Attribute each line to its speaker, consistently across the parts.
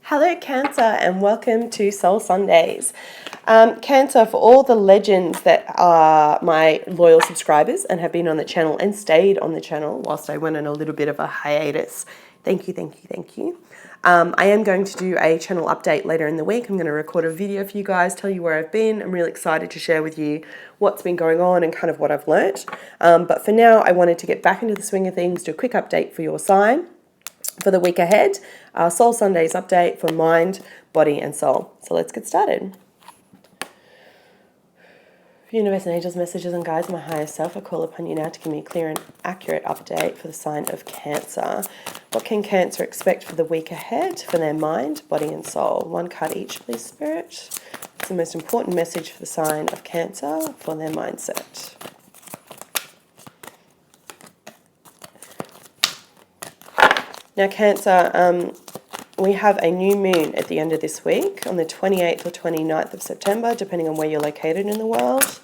Speaker 1: Hello Cancer and welcome to Soul Sundays. Cancer, for all the legends that are my loyal subscribers and have been on the channel and stayed on the channel whilst I went on a little bit of a hiatus. Thank you. I am going to do a channel update later in the week. I'm going to record a video for you guys, tell you where I've been. I'm really excited to share with you what's been going on and kind of what I've learnt. But for now, I wanted to get back into the swing of things, do a quick update for your sign for the week ahead. Soul Sundays update for mind, body and soul. So let's get started. Universe and angels, messages and guides, my higher self, I call upon you now to give me a clear and accurate update for the sign of Cancer. What can Cancer expect for the week ahead for their mind, body and soul? One card each, please, Spirit. It's the most important message for the sign of Cancer for their mindset. Now, Cancer, we have a new moon at the end of this week on the 28th or 29th of September, depending on where you're located in the world.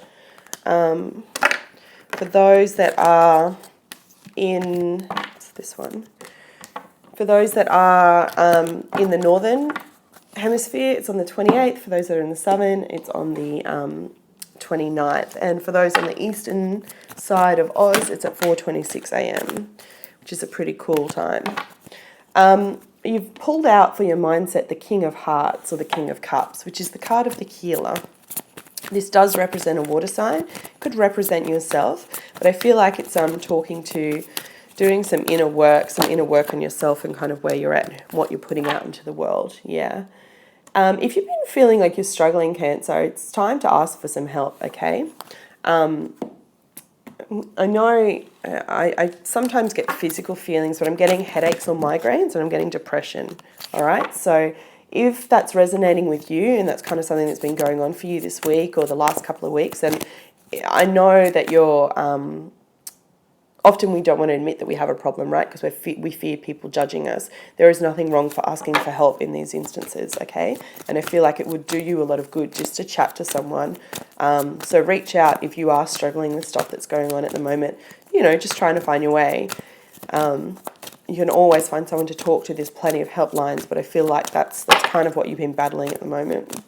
Speaker 1: For those that are in, what's this one? For those that are in the northern hemisphere, it's on the 28th. For those that are in the southern, it's on the 29th. And for those on the eastern side of Oz, it's at 4:26 a.m., which is a pretty cool time. You've pulled out for your mindset the King of Hearts or the King of Cups, which is the card of the healer. This does represent a water sign, could represent yourself, but I feel like it's talking to doing some inner work on yourself and kind of where you're at, what you're putting out into the world. Yeah. If you've been feeling like you're struggling, Cancer, it's time to ask for some help, okay? I know I sometimes get physical feelings, but I'm getting headaches or migraines and I'm getting depression, all right? So if that's resonating with you and that's kind of something that's been going on for you this week or the last couple of weeks, then I know that you're, often we don't want to admit that we have a problem, right? Because we fear people judging us. There is nothing wrong for asking for help in these instances, okay? And I feel like it would do you a lot of good just to chat to someone. So reach out if you are struggling with stuff that's going on at the moment, you know, just trying to find your way. You can always find someone to talk to. There's plenty of helplines, but I feel like that's kind of what you've been battling at the moment.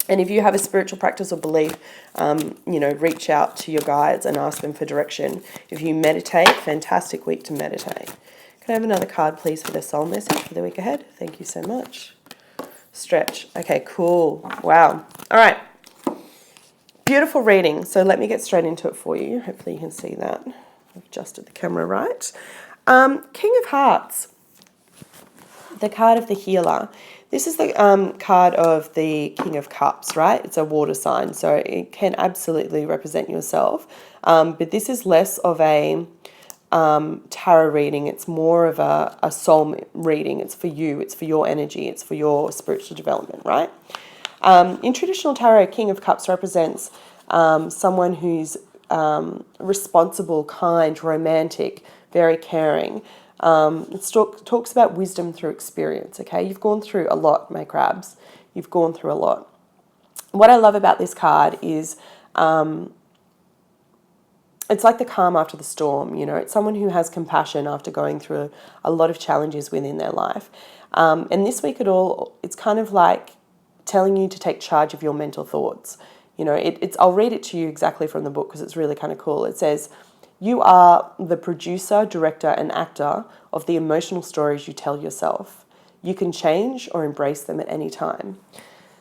Speaker 1: And if you have a spiritual practice or belief, you know, reach out to your guides and ask them for direction. If you meditate, fantastic week to meditate. Can I have another card, please, for the soul message for the week ahead? Thank you so much. Stretch. Okay, cool. Wow. All right. Beautiful reading. So let me get straight into it for you. Hopefully you can see that. I've adjusted the camera right. King of Hearts. The card of the healer. This is the card of the King of Cups, right? It's a water sign, so it can absolutely represent yourself. But this is less of a tarot reading. It's more of a soul reading. It's for you. It's for your energy. It's for your spiritual development, right? In traditional tarot, King of Cups represents someone who's responsible, kind, romantic, very caring. It talks about wisdom through experience, okay? You've gone through a lot, my crabs. You've gone through a lot. What I love about this card is it's like the calm after the storm, you know. It's someone who has compassion after going through a lot of challenges within their life. And this week it's kind of like telling you to take charge of your mental thoughts. You know, I'll read it to you exactly from the book because it's really kind of cool. It says, "You are the producer, director, and actor of the emotional stories you tell yourself. You can change or embrace them at any time."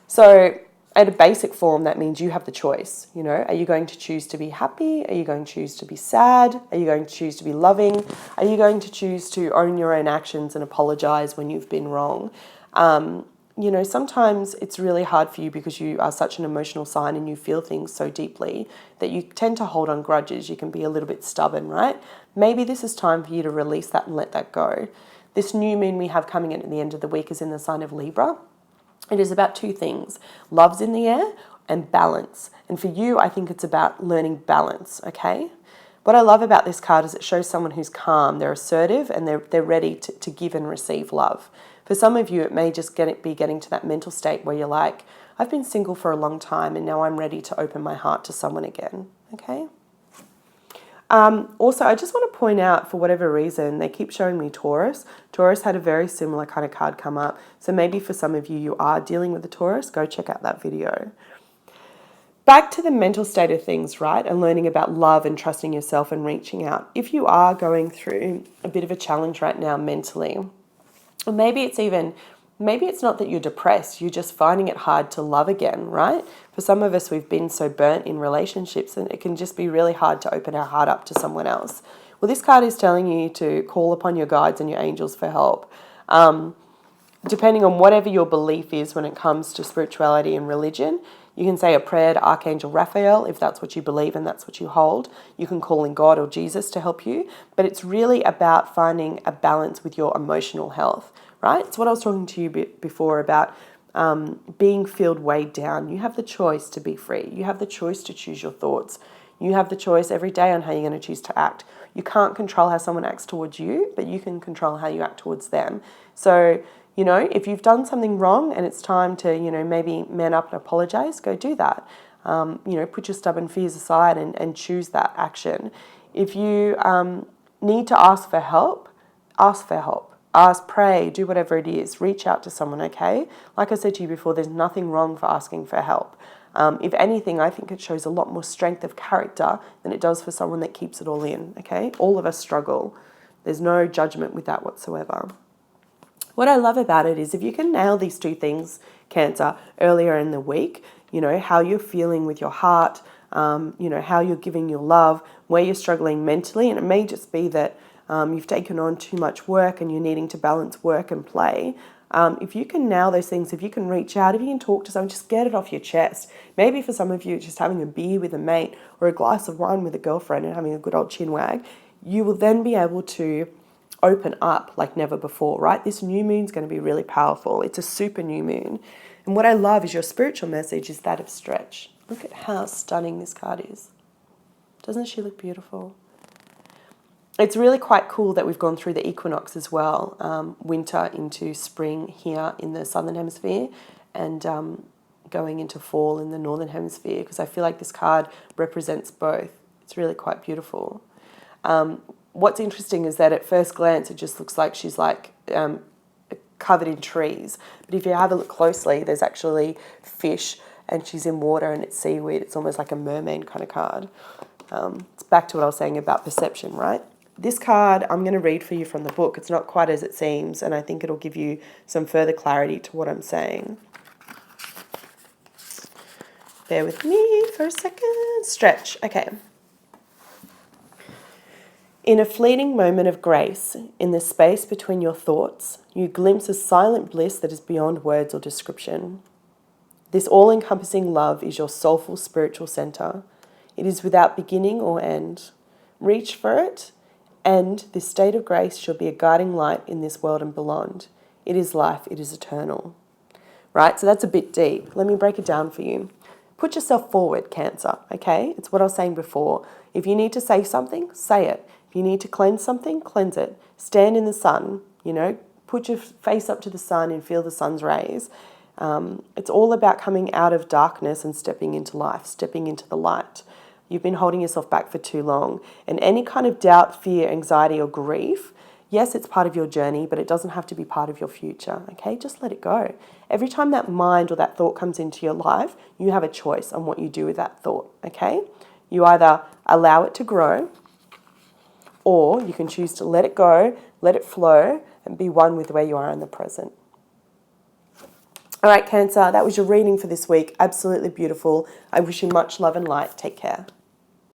Speaker 1: So at a basic form, that means you have the choice. You know, are you going to choose to be happy? Are you going to choose to be sad? Are you going to choose to be loving? Are you going to choose to own your own actions and apologize when you've been wrong? You know, sometimes it's really hard for you because you are such an emotional sign and you feel things so deeply that you tend to hold on grudges. You can be a little bit stubborn, right? Maybe this is time for you to release that and let that go. This new moon we have coming in at the end of the week is in the sign of Libra. It is about two things. Love's in the air and balance. And for you, I think it's about learning balance, okay? What I love about this card is it shows someone who's calm, they're assertive, and they're ready to give and receive love. For some of you, it may just be getting to that mental state where you're like, I've been single for a long time and now I'm ready to open my heart to someone again, okay? Also, I just want to point out, for whatever reason, they keep showing me Taurus. Taurus had a very similar kind of card come up. So maybe for some of you, you are dealing with a Taurus. Go check out that video. Back to the mental state of things, right? And learning about love and trusting yourself and reaching out. If you are going through a bit of a challenge right now mentally, or maybe it's not that you're depressed, you're just finding it hard to love again, right? For some of us, we've been so burnt in relationships and it can just be really hard to open our heart up to someone else. Well, this card is telling you to call upon your guides and your angels for help. Depending on whatever your belief is when it comes to spirituality and religion, you can say a prayer to Archangel Raphael if that's what you believe and that's what you hold. You can call in God or Jesus to help you, but it's really about finding a balance with your emotional health, right? It's what I was talking to you before about being filled weighed down. You have the choice to be free. You have the choice to choose your thoughts. You have the choice every day on how you're going to choose to act. You can't control how someone acts towards you, but you can control how you act towards them. So, if you've done something wrong and it's time to, maybe man up and apologize, go do that. Put your stubborn fears aside and choose that action. If you need to ask for help, ask for help. Ask, pray, do whatever it is. Reach out to someone, okay? Like I said to you before, there's nothing wrong for asking for help. If anything, I think it shows a lot more strength of character than it does for someone that keeps it all in, okay? All of us struggle. There's no judgment with that whatsoever. What I love about it is if you can nail these two things, Cancer, earlier in the week, how you're feeling with your heart, how you're giving your love, where you're struggling mentally, and it may just be that you've taken on too much work and you're needing to balance work and play. If you can nail those things, if you can reach out, if you can talk to someone, just get it off your chest. Maybe for some of you, just having a beer with a mate or a glass of wine with a girlfriend and having a good old chin wag, you will then be able to open up like never before, right? This new moon's going to be really powerful. It's a super new moon. And what I love is your spiritual message is that of stretch. Look at how stunning this card is. Doesn't she look beautiful? It's really quite cool that we've gone through the equinox as well, winter into spring here in the southern hemisphere and going into fall in the northern hemisphere, because I feel like this card represents both. It's really quite beautiful. What's interesting is that at first glance, it just looks like she's covered in trees. But if you have a look closely, there's actually fish and she's in water and it's seaweed. It's almost like a mermaid kind of card. It's back to what I was saying about perception, right? This card, I'm going to read for you from the book. It's not quite as it seems, and I think it'll give you some further clarity to what I'm saying. Bear with me for a second. Stretch. Okay. In a fleeting moment of grace, in the space between your thoughts, you glimpse a silent bliss that is beyond words or description. This all-encompassing love is your soulful spiritual center. It is without beginning or end. Reach for it, and this state of grace shall be a guiding light in this world and beyond. It is life, it is eternal. Right, so that's a bit deep. Let me break it down for you. Put yourself forward, Cancer, okay? It's what I was saying before. If you need to say something, say it. If you need to cleanse something, cleanse it. Stand in the sun, put your face up to the sun and feel the sun's rays. It's all about coming out of darkness and stepping into life, stepping into the light. You've been holding yourself back for too long. And any kind of doubt, fear, anxiety, or grief, yes, it's part of your journey, but it doesn't have to be part of your future, okay? Just let it go. Every time that mind or that thought comes into your life, you have a choice on what you do with that thought, okay? You either allow it to grow, or you can choose to let it go, let it flow, and be one with where you are in the present. All right, Cancer, that was your reading for this week. Absolutely beautiful. I wish you much love and light. Take care.